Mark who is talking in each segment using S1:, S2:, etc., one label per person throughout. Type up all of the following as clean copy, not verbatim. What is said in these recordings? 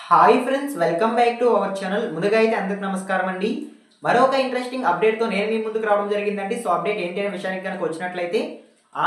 S1: Hi friends, welcome back to our channel. ముందుగా అయితే అందరికి నమస్కారం అండి. మరొక ఇంట్రెస్టింగ్ అప్డేట్తో నేను మీ ముందుకు రావడం జరిగిందండి. సో అప్డేట్ ఏంటి అనే విషయానికి కనుక వచ్చినట్లయితే,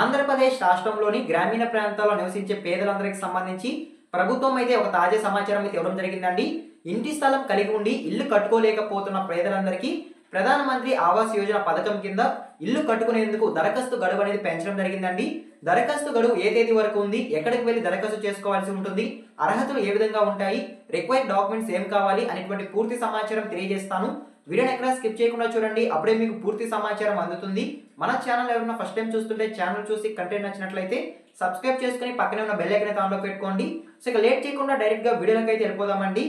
S1: ఆంధ్రప్రదేశ్ రాష్ట్రంలోని గ్రామీణ ప్రాంతాల్లో నివసించే పేదలందరికీ సంబంధించి ప్రభుత్వం అయితే ఒక తాజా సమాచారం అయితే ఇవ్వడం జరిగిందండి. ఇంటి స్థలం కలిగి ఉండి ఇల్లు కట్టుకోలేకపోతున్న పేదలందరికీ ప్రధానమంత్రి ఆవాస్ యోజన పథకం కింద ఇల్లు కట్టుకునేందుకు దరఖాస్తు గడువు అనేది పెంచడం జరిగిందండి. దరఖాస్తు గడువు ఏ తేదీ వరకు ఉంది, ఎక్కడికి వెళ్ళి దరఖాస్తు చేసుకోవాల్సి ఉంటుంది, అర్హతలు ఏ విధంగా ఉంటాయి, రిక్వైర్డ్ డాక్యుమెంట్స్ ఏం కావాలి అనేటువంటి పూర్తి సమాచారం తెలియజేస్తాను. వీడియోని ఎక్కడ స్కిప్ చేయకుండా చూడండి, అప్పుడే మీకు పూర్తి సమాచారం అందుతుంది. మన ఛానల్ ఎవరైనా ఫస్ట్ టైం చూస్తుంటే ఛానల్ చూసి కంటెంట్ నచ్చినట్లయితే సబ్స్క్రైబ్ చేసుకుని పక్కనే ఉన్న బెల్ ఐకాన్ ఆన్లో పెట్టుకోండి. సో ఇక లేట్ చేయకుండా డైరెక్ట్గా వీడియోలోకి అయితే వెళ్ళిపోదామండి.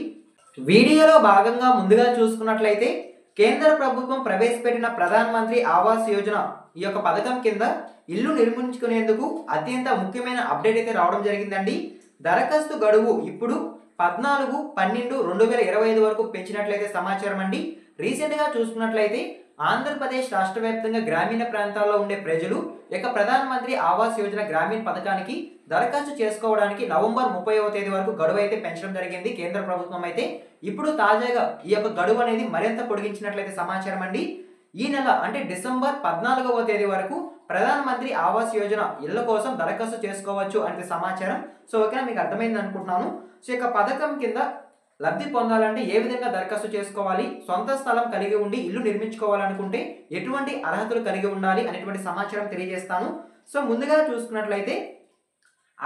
S1: వీడియోలో భాగంగా ముందుగా చూసుకున్నట్లయితే కేంద్ర ప్రభుత్వం ప్రవేశపెట్టిన ప్రధానమంత్రి ఆవాస్ యోజన ఈ యొక్క పథకం కింద ఇల్లు నిర్మించుకునేందుకు అత్యంత ముఖ్యమైన అప్డేట్ అయితే రావడం జరిగిందండి. దరఖాస్తు గడువు ఇప్పుడు 14/12/2025 వరకు పెంచినట్లయితే సమాచారం అండి. రీసెంట్గా చూసుకున్నట్లయితే ఆంధ్రప్రదేశ్ రాష్ట్ర వ్యాప్తంగా గ్రామీణ ప్రాంతాల్లో ఉండే ప్రజలు యొక్క ప్రధానమంత్రి ఆవాస్ యోజన గ్రామీణ పథకానికి దరఖాస్తు చేసుకోవడానికి నవంబర్ 30వ తేదీ వరకు గడువు అయితే పెంచడం జరిగింది కేంద్ర ప్రభుత్వం అయితే. ఇప్పుడు తాజాగా ఈ యొక్క గడువు అనేది మరింత పొడిగించినట్లయితే సమాచారం అండి. ఈ నెల అంటే డిసెంబర్ 14వ తేదీ వరకు ప్రధానమంత్రి ఆవాస్ యోజన ఇళ్ల కోసం దరఖాస్తు చేసుకోవచ్చు అంటే సమాచారం. సో ఓకేనా, మీకు అర్థమైంది అనుకుంటున్నాను. సో ఇక పథకం కింద లబ్ధి పొందాలంటే ఏ విధంగా దరఖాస్తు చేసుకోవాలి, సొంత స్థలం కలిగి ఉండి ఇల్లు నిర్మించుకోవాలనుకుంటే ఎటువంటి అర్హతలు కలిగి ఉండాలి అనేటువంటి సమాచారం తెలియజేస్తాను. సో ముందుగా చూసుకున్నట్లయితే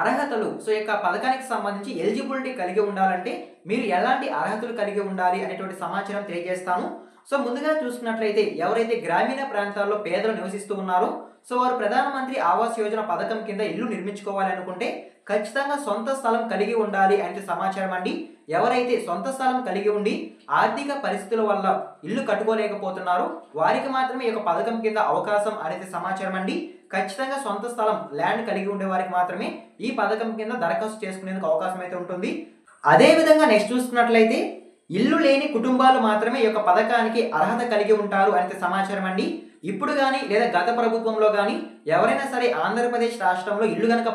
S1: అర్హతలు, సో యొక్క పథకానికి సంబంధించి ఎలిజిబిలిటీ కలిగి ఉండాలంటే మీరు ఎలాంటి అర్హతలు కలిగి ఉండాలి అనేటువంటి సమాచారం తెలియజేస్తాను. సో ముందుగా చూసుకున్నట్లయితే ఎవరైతే గ్రామీణ ప్రాంతాల్లో పేదలు నివసిస్తూ ఉన్నారో సో వారు ప్రధానమంత్రి ఆవాస్ యోజన పథకం కింద ఇల్లు నిర్మించుకోవాలి అనుకుంటే ఖచ్చితంగా సొంత స్థలం కలిగి ఉండాలి అంటే సమాచారం అండి. ఎవరైతే సొంత స్థలం కలిగి ఉండి ఆర్థిక పరిస్థితుల వల్ల ఇల్లు కట్టుకోలేకపోతున్నారో వారికి మాత్రమే ఈ యొక్క పథకం కింద అవకాశం అనేది సమాచారం అండి. ఖచ్చితంగా సొంత స్థలం ల్యాండ్ కలిగి ఉండే వారికి మాత్రమే ఈ పథకం కింద దరఖాస్తు చేసుకునేందుకు అవకాశం అయితే ఉంటుంది. అదే విధంగా నెక్స్ట్ చూసుకున్నట్లయితే ఇల్లు లేని కుటుంబాలు మాత్రమే ఈ యొక్క పథకానికి అర్హత కలిగి ఉంటారు అనేది సమాచారం అండి. ఇప్పుడు కానీ లేదా గత ప్రభుత్వంలో కానీ ఎవరైనా సరే ఆంధ్రప్రదేశ్ రాష్ట్రంలో ఇల్లు కనుక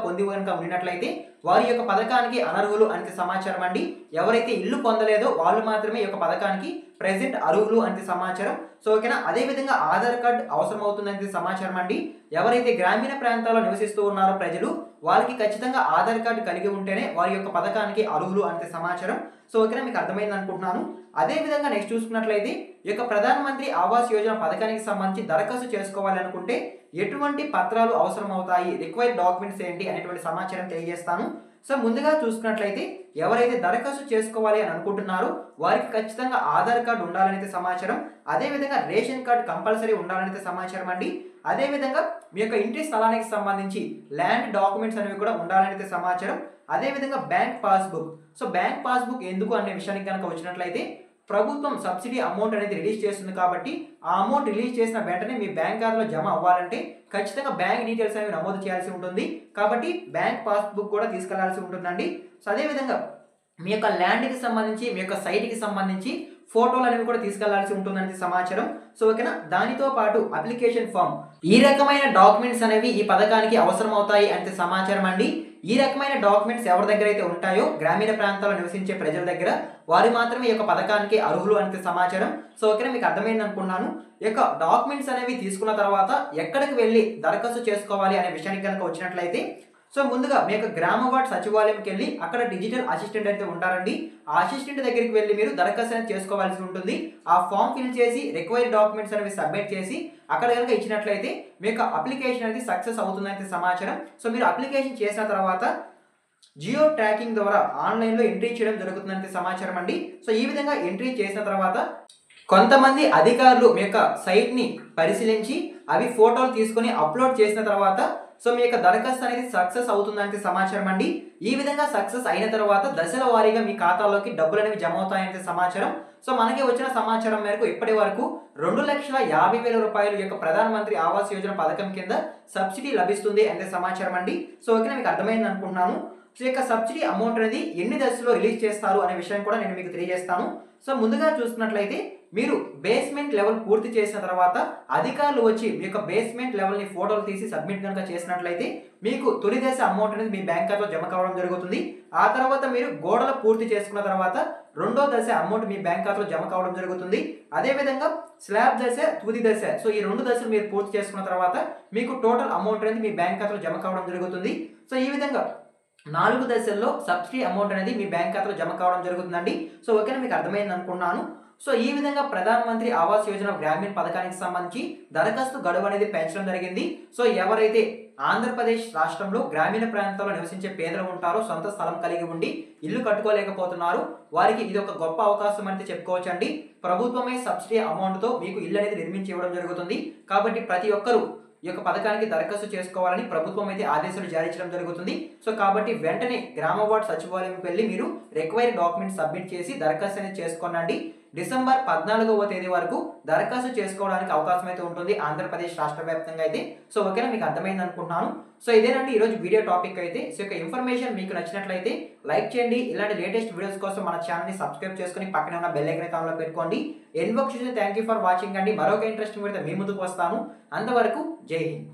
S1: ఉండినట్లయితే వారి యొక్క పథకానికి అనర్హులు అనేది సమాచారం అండి. ఎవరైతే ఇల్లు పొందలేదో వాళ్ళు మాత్రమే ఈ యొక్క పథకానికి ప్రెసెంట్ అర్హులు అనేది సమాచారం. సో ఓకేనా, అదే విధంగా ఆధార్ కార్డ్ అవసరం అవుతుందనేది సమాచారం అండి. ఎవరైతే గ్రామీణ ప్రాంతాల్లో నివసిస్తూ ఉన్నారో ప్రజలు వాళ్ళకి ఖచ్చితంగా ఆధార్ కార్డు కలిగి ఉంటేనే వారి యొక్క పథకానికి అర్హులు అనేది సమాచారం. సో ఓకేనా, మీకు అర్థమైంది అనుకుంటున్నాను. అదే విధంగా నెక్స్ట్ చూసుకున్నట్లయితే ఈ యొక్క ప్రధానమంత్రి ఆవాస్ యోజన పథకానికి సంబంధించి దరఖాస్తు చేసుకోవాలి అనుకుంటే ఎటువంటి పత్రాలు అవసరం అవుతాయి, రిక్వైర్డ్ డాక్యుమెంట్స్ ఏంటి అనేటువంటి సమాచారం తెలియజేస్తాను. సో ముందుగా చూసుకున్నట్లయితే ఎవరైతే దరఖాస్తు చేసుకోవాలి అని అనుకుంటున్నారో వారికి ఖచ్చితంగా ఆధార్ కార్డు ఉండాలనేది సమాచారం. అదేవిధంగా రేషన్ కార్డు కంపల్సరీ ఉండాలనేది సమాచారం అండి. అదేవిధంగా మీ యొక్క ఇంటి స్థలానికి సంబంధించి ల్యాండ్ డాక్యుమెంట్స్ అనేవి కూడా ఉండాలనేది సమాచారం. అదేవిధంగా bank passbook. So bank passbook ఎందుకు అనే విషయానికి కనుక వచ్చినట్లయితే ప్రభుత్వం సబ్సిడీ అమౌంట్ అనేది రిలీజ్ చేస్తుంది కాబట్టి ఆ అమౌంట్ రిలీజ్ చేసిన వెంటనే మీ బ్యాంక్ ఖాతాలో జమ అవ్వాలంటే ఖచ్చితంగా బ్యాంక్ డీటెయిల్స్ అనేవి నమోదు చేయాల్సి ఉంటుంది. కాబట్టి బ్యాంక్ పాస్బుక్ కూడా తీసుకెళ్లాల్సి ఉంటుందండి. సో అదేవిధంగా మీ యొక్క ల్యాండ్కి సంబంధించి మీ యొక్క సైట్కి సంబంధించి ఫోటోలు అనేవి కూడా తీసుకెళ్లాల్సి ఉంటుందని సమాచారం. సో ఓకేనా, దానితో పాటు అప్లికేషన్ ఫామ్, ఈ రకమైన డాక్యుమెంట్స్ అనేవి ఈ పథకానికి అవసరం అవుతాయి అంటే సమాచారం అండి. ఈ రకమైన డాక్యుమెంట్స్ ఎవరి దగ్గర అయితే ఉంటాయో గ్రామీణ ప్రాంతాల్లో నివసించే ప్రజల దగ్గర వారు మాత్రమే ఈ యొక్క పథకానికి అర్హులు అంటే సమాచారం. సో ఓకేనా, మీకు అర్థమైంది అనుకున్నాను. ఈ యొక్క డాక్యుమెంట్స్ అనేవి తీసుకున్న తర్వాత ఎక్కడికి వెళ్ళి దరఖాస్తు చేసుకోవాలి అనే విషయానికి కనుక వచ్చినట్లయితే సో ముందుగా మీ యొక్క గ్రామ వార్డ్ సచివాలయంకి వెళ్ళి అక్కడ డిజిటల్ అసిస్టెంట్ అయితే ఉంటారండి. ఆ అసిస్టెంట్ దగ్గరికి వెళ్ళి మీరు దరఖాస్తు అనేది చేసుకోవాల్సి ఉంటుంది. ఆ ఫామ్ ఫిల్ చేసి రిక్వైర్డ్ డాక్యుమెంట్స్ అనేవి సబ్మిట్ చేసి అక్కడ కనుక ఇచ్చినట్లయితే మీ యొక్క అప్లికేషన్ అనేది సక్సెస్ అవుతుందనేది సమాచారం. సో మీరు అప్లికేషన్ చేసిన తర్వాత జియో ట్రాకింగ్ ద్వారా ఆన్లైన్లో ఎంట్రీ చేయడం జరుగుతుందనేది సమాచారం అండి. సో ఈ విధంగా ఎంట్రీ చేసిన తర్వాత కొంతమంది అధికారులు మీ యొక్క సైట్ని పరిశీలించి అవి ఫోటోలు తీసుకొని అప్లోడ్ చేసిన తర్వాత సో మీ యొక్క దరఖాస్తు అనేది సక్సెస్ అవుతుందంటే సమాచారం అండి. ఈ విధంగా సక్సెస్ అయిన తర్వాత దశల వారీగా మీ ఖాతాలోకి డబ్బులు అనేవి జమ అవుతాయంటే సమాచారం. సో మనకి వచ్చిన సమాచారం మేరకు ఇప్పటి వరకు 2,50,000 రూపాయలు యొక్క ప్రధానమంత్రి ఆవాస్ యోజన పథకం కింద సబ్సిడీ లభిస్తుంది అంటే సమాచారం అండి. సో ఓకేనా, మీకు అర్థమైంది అనుకుంటున్నాను. సో యొక్క సబ్సిడీ అమౌంట్ అనేది ఎన్ని దశలో రిలీజ్ చేస్తారు అనే విషయం కూడా నేను మీకు తెలియజేస్తాను. సో ముందుగా చూసుకున్నట్లయితే మీరు బేస్మెంట్ లెవెల్ పూర్తి చేసిన తర్వాత అధికారులు వచ్చి మీ యొక్క బేస్మెంట్ లెవెల్ని ఫోటోలు తీసి సబ్మిట్ కనుక చేసినట్లయితే మీకు తొలి దశ అమౌంట్ అనేది మీ బ్యాంక్ ఖాతాలో జమ కావడం జరుగుతుంది. ఆ తర్వాత మీరు గోడలు పూర్తి చేసుకున్న తర్వాత రెండో దశ అమౌంట్ మీ బ్యాంక్ ఖాతాలో జమ కావడం జరుగుతుంది. అదేవిధంగా స్లాబ్ దశ, తుది దశ, సో ఈ 2 దశలు మీరు పూర్తి చేసుకున్న తర్వాత మీకు టోటల్ అమౌంట్ అనేది మీ బ్యాంక్ ఖాతాలో జమ కావడం జరుగుతుంది. సో ఈ విధంగా 4 దశల్లో సబ్సిడీ అమౌంట్ అనేది మీ బ్యాంక్ ఖాతాలో జమ కావడం జరుగుతుందండి. సో ఓకేనా, మీకు అర్థమైంది అనుకున్నాను. సో ఈ విధంగా ప్రధానమంత్రి ఆవాస్ యోజన గ్రామీణ పథకానికి సంబంధించి దరఖాస్తు గడువు అనేది పెంచడం జరిగింది. సో ఎవరైతే ఆంధ్రప్రదేశ్ రాష్ట్రంలో గ్రామీణ ప్రాంతాల్లో నివసించే పేదలు ఉంటారో, సొంత స్థలం కలిగి ఉండి ఇల్లు కట్టుకోలేకపోతున్నారు, వారికి ఇది ఒక గొప్ప అవకాశం అనేది చెప్పుకోవచ్చండి. ప్రభుత్వమే సబ్సిడీ అమౌంట్తో మీకు ఇల్లు అనేది నిర్మించి ఇవ్వడం జరుగుతుంది. కాబట్టి ప్రతి ఒక్కరూ ఈ యొక్క పథకానికి దరఖాస్తు చేసుకోవాలని ప్రభుత్వం అయితే ఆదేశాలు జారీ చేయడం జరుగుతుంది. సో కాబట్టి వెంటనే గ్రామ వార్డు సచివాలయంకి వెళ్ళి మీరు రిక్వైర్డ్ డాక్యుమెంట్స్ సబ్మిట్ చేసి దరఖాస్తు అనేది చేసుకోనండి. డిసెంబర్ 14వ తేదీ వరకు దరఖాస్తు చేసుకోవడానికి అవకాశం అయితే ఉంటుంది ఆంధ్రప్రదేశ్ రాష్ట్ర వ్యాప్తంగా అయితే. సో ఓకేనా, మీకు అర్థమైంది అనుకుంటున్నాను. సో ఇదేనండి ఈరోజు వీడియో టాపిక్ అయితే. సో యొక్క ఇన్ఫర్మేషన్ మీకు నచ్చినట్లయితే లైక్ చేయండి. ఇలాంటి లేటెస్ట్ వీడియోస్ కోసం మన ఛానల్ని సబ్స్క్రైబ్ చేసుకుని పక్కనే ఉన్న బెల్ ఐకాన్ ఆన్లో పెట్టుకోండి. ఎండ్ వర్క్ చూసి థ్యాంక్ యూ ఫర్ వాచింగ్ అండి. మరొక ఇంట్రెస్టింగ్ వీడియో మీ ముందుకు వస్తాను. అంతవరకు జై హింద్.